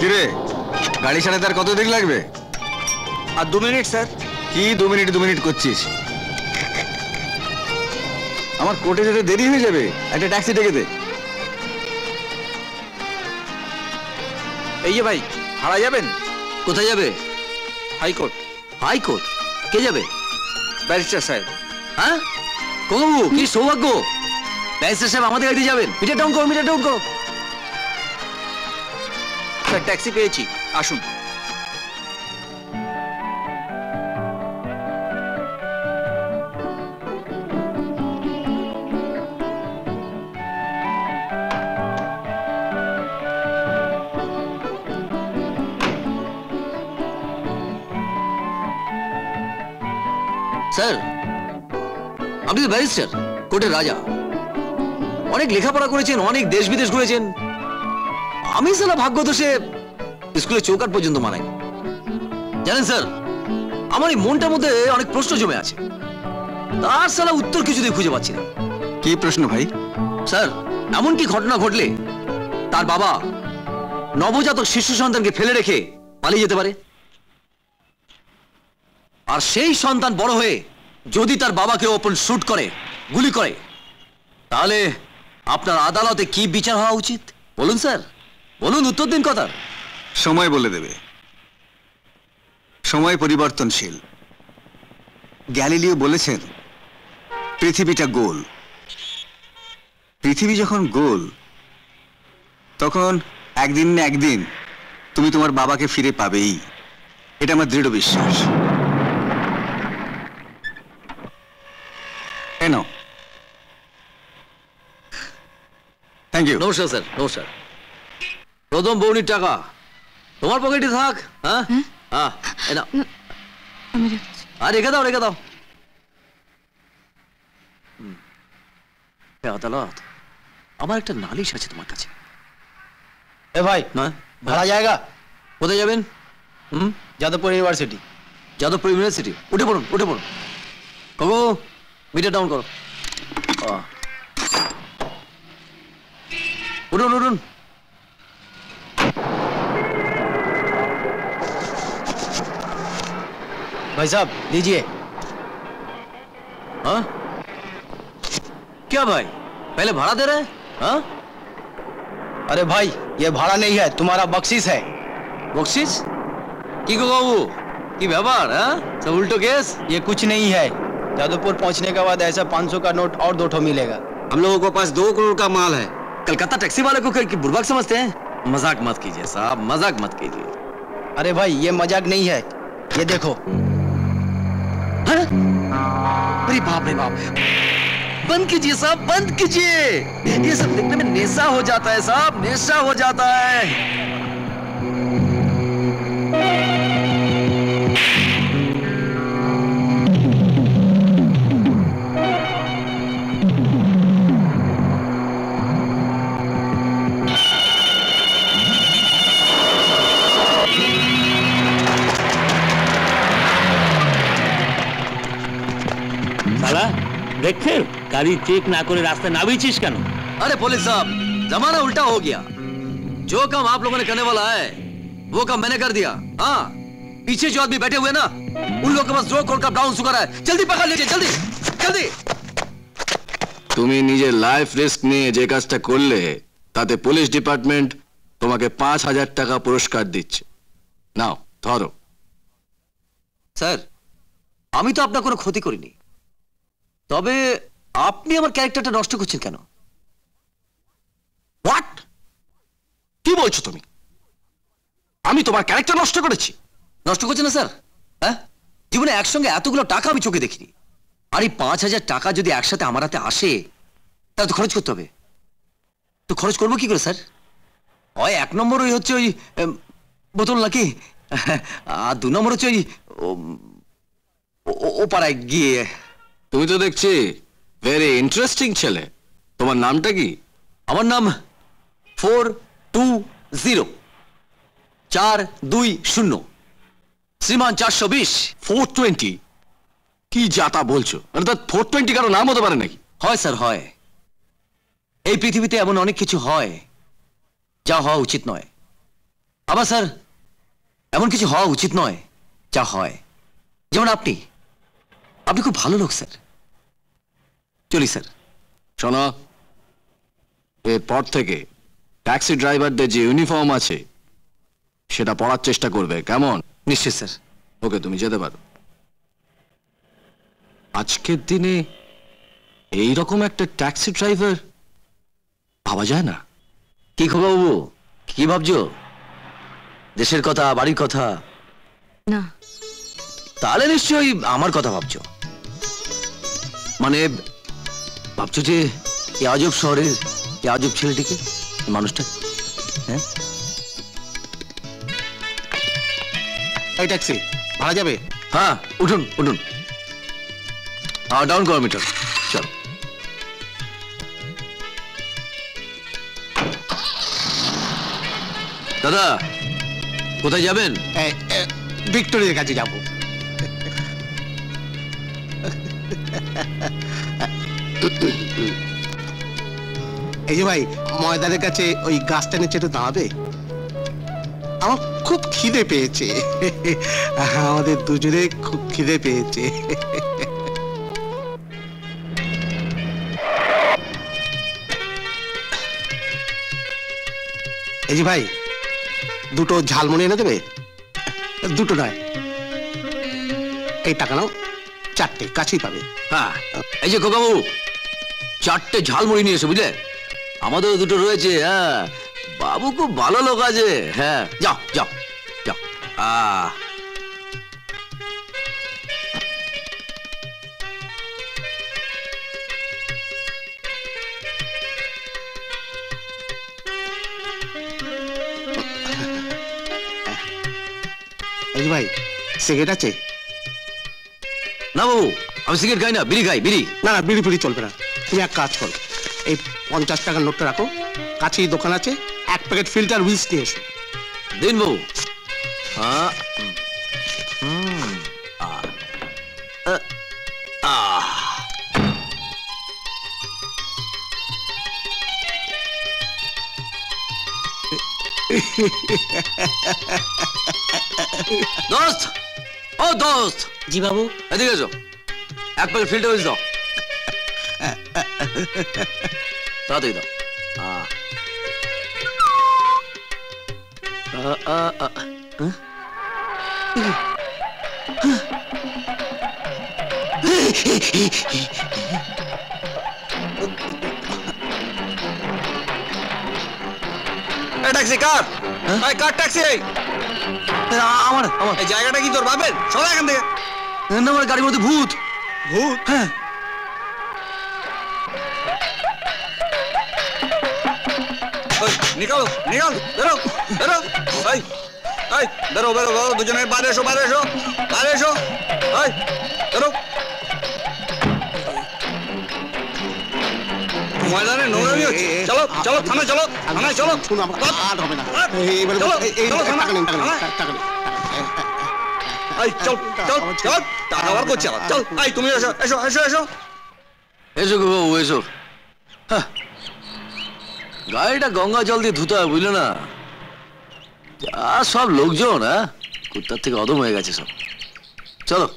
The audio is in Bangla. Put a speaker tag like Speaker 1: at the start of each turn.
Speaker 1: কিরে গাড়ি সারাতে আর কত দেরি লাগবে?
Speaker 2: আর 2 মিনিট স্যার।
Speaker 1: কি 2 মিনিট করছিস? আমার কোর্টে যেতে দেরি হয়ে যাবে, একটা ট্যাক্সি ডেকে দে।
Speaker 2: এই যে ভাই, ভাড়া যাবেন?
Speaker 3: কোথায় যাবে?
Speaker 2: হাইকোর্ট।
Speaker 3: হাইকোর্ট? কে যাবে?
Speaker 2: ব্যারিস্টার সাহেব।
Speaker 3: হ্যাঁ কবু, কি সৌভাগ্য! ব্যারিস্টার সাহেব আমাদের গাড়িতে যাবেন। মিটার ডাউন করো, মিটার ডাউন করো।
Speaker 2: স্যার ট্যাক্সি পেয়েছি, আসুন।
Speaker 3: স্যার আপনি তো ব্যারিস্টার, কোর্টের রাজা, অনেক লেখাপড়া করেছেন, অনেক দেশ বিদেশ ঘুরেছেন। আমি সালা ভাগ্য দোষে স্কুলে চৌকাট পর্যন্ত মানাই। জানেন স্যার, আমার এই মনটার মধ্যে অনেক প্রশ্ন জমে আছে, তার সালা উত্তর কিছুতেই খুঁজে পাচ্ছি না।
Speaker 1: কি প্রশ্ন ভাই?
Speaker 3: স্যার এমন কি ঘটনা ঘটলে তার বাবা নবজাতক শিশু সন্তানকে ফেলে রেখে পালিয়ে যেতে পারে, আর সেই সন্তান বড় হয়ে যদি তার বাবাকে ওপেন শুট করে, গুলি করে, তাহলে আপনার আদালতে কি বিচার হওয়া উচিত বলুন স্যার, বলুন, উত্তর দিন কথা।
Speaker 1: সময় বলে দেবে। সময় পরিবর্তনশীল। গ্যালিলিও বলেছেন পৃথিবীটা গোল। পৃথিবী যখন গোল, তখন একদিন না একদিন তুমি তোমার বাবাকে ফিরে পাবেই, এটা আমার দৃঢ় বিশ্বাস। কেন? Thank you.
Speaker 3: নমস্কার স্যার, নমস্কার। প্রথম বৌনির টাকা তোমার পকেটে থাক। হ্যাঁ হ্যাঁ, আর রেখে দাও, রেখে দাও। আদালত, আমার একটা নালিশ আছে তোমার কাছে।
Speaker 4: ए भाई
Speaker 3: না,
Speaker 4: भाड़ा जाएगा?
Speaker 3: কোথায় যাবেন?
Speaker 4: যাদবপুর ইউনিভার্সিটি।
Speaker 3: যাদবপুর ইউনিভার্সিটি? উঠে পড়ুন, উঠে পড়ুন। কবু, মিটার ডাউন করো। উঠুন, উঠুন।
Speaker 4: भाई साहब लीजिए।
Speaker 3: हाँ क्या भाई, पहले भाड़ा दे रहे हैं? हाँ
Speaker 4: अरे भाई ये भाड़ा नहीं है, तुम्हारा बख्शीश है।
Speaker 3: बख्शीश की को बाबू की व्यापार? हाँ सब उल्टो केस।
Speaker 4: ये कुछ नहीं है, जादवपुर पहुंचने के बाद ऐसा 500 का नोट और 2 ठो मिलेगा।
Speaker 3: हम लोगों के पास 2 करोड़ का माल है। कलकत्ता टैक्सी वाले को बुर्बक समझते हैं? मजाक मत कीजिए साहब, मजाक मत कीजिए।
Speaker 4: अरे भाई ये मजाक नहीं है, ये देखो।
Speaker 3: अरे बाप रे बाप, बंद कीजिए साहब, बंद कीजिए। ये सब देखने में नेशा हो जाता है साहब, नेशा हो जाता है।
Speaker 5: ब्रेक फेल, गाड़ी चेक ना करे रास्ते ना बेचिस केन?
Speaker 3: अरे पुलिस साहब, जमाना उल्टा हो गया। जो काम आप लोगों ने करने वाला है वो काम मैंने कर दिया। हाँ, पीछे जो आदमी बैठे हुए ना, उन लोगों के पास 2 करोड़ का ब्राउन शुगर है। जल्दी पकड़ लीजिए, जल्दी जल्दी। তুমি নিজে লাইফ রিস্ক নিয়ে যে কাজটা করলে তাতে পুলিশ ডিপার্টমেন্ট তোমাকে 5000 টাকা পুরস্কার দিচ্ছে। নাও ধরো। স্যার আমি তো আপনার কোনো ক্ষতি করিনি, তবে আপনি আমার ক্যারেক্টারটা নষ্ট করছেন কেন? হোয়াট? কি বলছো তুমি? আমি তোমার ক্যারেক্টার নষ্ট করেছি? নষ্ট করছে না স্যার। হ্যাঁ, জীবনে একসঙ্গে এতগুলো টাকা আমি চোখে দেখিনি। আর এই 5000 টাকা যদি একসাথে আমার হাতে আসে তাহলে তো খরচ করতে হবে। তো খরচ করবো কি করে স্যার? ওই 1 নম্বর ওই হচ্ছে ওই বোতল নাকি, আর 2 নম্বর হচ্ছে ওই ও পাড়ায় গিয়ে। তুমি তো দেখছি ভেরি ইন্টারেস্টিং ছেলে। তোমার নামটা কি? আমার নাম 420 420 শ্রীমান 420। 420? কি যাতা বলছো? অর্থাৎ 420 কারো নাম হতে পারে নাকি? হয় স্যার, হয়। এই পৃথিবীতে এমন অনেক কিছু হয় যা হওয়া উচিত নয়। আবার স্যার এমন কিছু হওয়া উচিত নয় যা হয়, যেমন আপনি আপনি খুব ভালো লোক স্যার। চলি স্যার।
Speaker 2: শোনো, এরপর থেকে ট্যাক্সি ড্রাইভারদের যে ইউনিফর্ম আছে সেটা পরার চেষ্টা করবে, কেমন?
Speaker 3: নিশ্চয় স্যার।
Speaker 2: ওকে, তুমি যেতে পারো। আজকের দিনে এই রকম একটা ট্যাক্সি ড্রাইভার ভাবা যায় না।
Speaker 3: কি খবর বাবু, কি ভাবছো? দেশের কথা, বাড়ির কথা?
Speaker 6: না।
Speaker 3: তাহলে নিশ্চয়ই আমার কথা ভাবছো। মানে ভাবছো যে এই আজব শহরের এই আজব ছেলেটিকে, এই মানুষটা। হ্যাঁ,
Speaker 7: এই ট্যাক্সি ভাড়া যাবে?
Speaker 3: হ্যাঁ, উঠুন উঠুন। হ্যাঁ, ডাউন করো মিটার। চল। দাদা কোথায় যাবেন?
Speaker 7: ভিক্টোরিয়ার কাছে যাবো। এই যে ভাই, ময়দানের কাছে ওই গাছটা নিচে একটু দাঁড়াবে? আমার খুব খিদে পেয়েছে। আমাদের দুজনে খুব খিদে পেয়েছে। এই যে ভাই, দুটো ঝালমুড়ি এনে দেবে? দুটো নয়, এই টাকা নাও, 4টে কাছেই পাবে।
Speaker 3: হ্যাঁ, এই যে খোকাবাবু, 4টে ঝালমুড়ি নিয়ে এসো, বুঝলে? আমাদেরও দুটো রয়েছে। হ্যাঁ, বাবু খুব ভালো লোক আছে। হ্যাঁ, যাও যাও যাও।
Speaker 7: এই যে ভাই, সিগারেট আছে?
Speaker 3: না বাবু, আমি সিগারেট খাই না, বিড়ি খাই, বিড়ি।
Speaker 7: না না, বিড়ি ফিড়ি চলবে না। তুমি এক কাজ করো, এই 50 টাকার নোটটা রাখো, কাছেই দোকান আছে, 1 প্যাকেট ফিল্টার হুইলস নিয়ে এসো।
Speaker 3: দিন বাবু। হ্যাঁ। দোস্ত, ও দোস্ত।
Speaker 6: জি বাবু।
Speaker 3: এদিকে এসো, 1 প্যাকেট ফিল্টার হুইলস দাও। তাড়াতাড়ি দাও।
Speaker 1: ট্যাক্সি কার? কার ট্যাক্সি?
Speaker 3: আমার আমার
Speaker 1: এই জায়গাটা কি তোর বাপের? সবাই এখান থেকে।
Speaker 3: না, আমার গাড়ির মধ্যে ভূত।
Speaker 1: ভূত?
Speaker 3: হ্যাঁ।
Speaker 1: নিকালো, নিকাল, বেরো, বেরো। এই, এই, বেরো, বেরো, বেরো, দুজনে বাইরে এসো, বাইরে এসো, বাইরে এসো। এই, বেরো। ময়দানে নোংরামি হচ্ছে। চলো, চলো, থানায় চলো, থানায় চলো।
Speaker 7: শুনো, আমার আর হবে না।
Speaker 1: চলো,
Speaker 7: এইবারে এই
Speaker 1: চলো,
Speaker 7: টাকা নিন, টাকা নিন,
Speaker 1: থানায়।
Speaker 7: টাকা নিন।
Speaker 1: এই, চল, চল, চল, টাকা বার করছি আবার। চল, এই, তুমি এসো, এসো, এসো, এসো।
Speaker 3: এসো গো বাবু, এসো। হ্যাঁ, গাড়িটা গঙ্গা জল দিয়ে ধুতে হয়, বুঝলে না? যা সব লোকজন, হ্যাঁ, কুত্তার থেকে অদম হয়ে গেছে সব। চলো।